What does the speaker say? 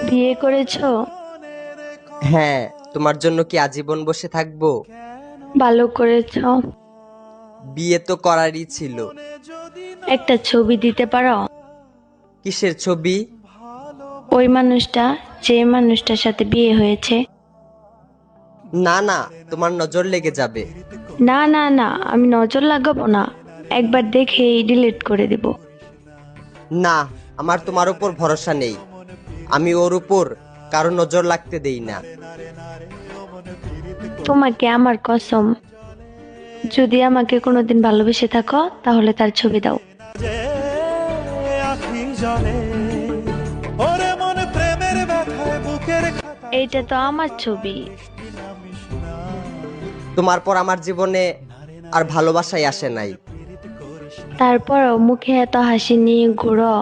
বিয়ে করেছো? হ্যাঁ, তোমার জন্য কি আজীবন বসে থাকবো? ভালো করেছো। বিয়ে তো করারই ছিল। একটা ছবি দিতে পারো? কিসের ছবি? ওই মানুষটা, যে মানুষটার সাথে বিয়ে হয়েছে। না না, তোমার নজর লেগে যাবে। না না না, আমি নজর লাগাবো না, একবার দেখেই ডিলিট করে দিব। না, আমার তোমার উপর ভরসা নেই। আমি ওর উপর কারো নজর লাগতে দেই না। তোমাকে আমার কসম, যদি আমাকে কোনোদিন ভালোবেসে থাকো তাহলে তার ছবি দাও। যে আখি জলে ওরে মন প্রেমের ব্যথায় বুকের খাতায় এইটা তো আমার ছবি। তোমার পর আমার জীবনে আর ভালোবাসাই আসে নাই। তারপরও মুখে এত হাসি নিয়ে ঘুরো।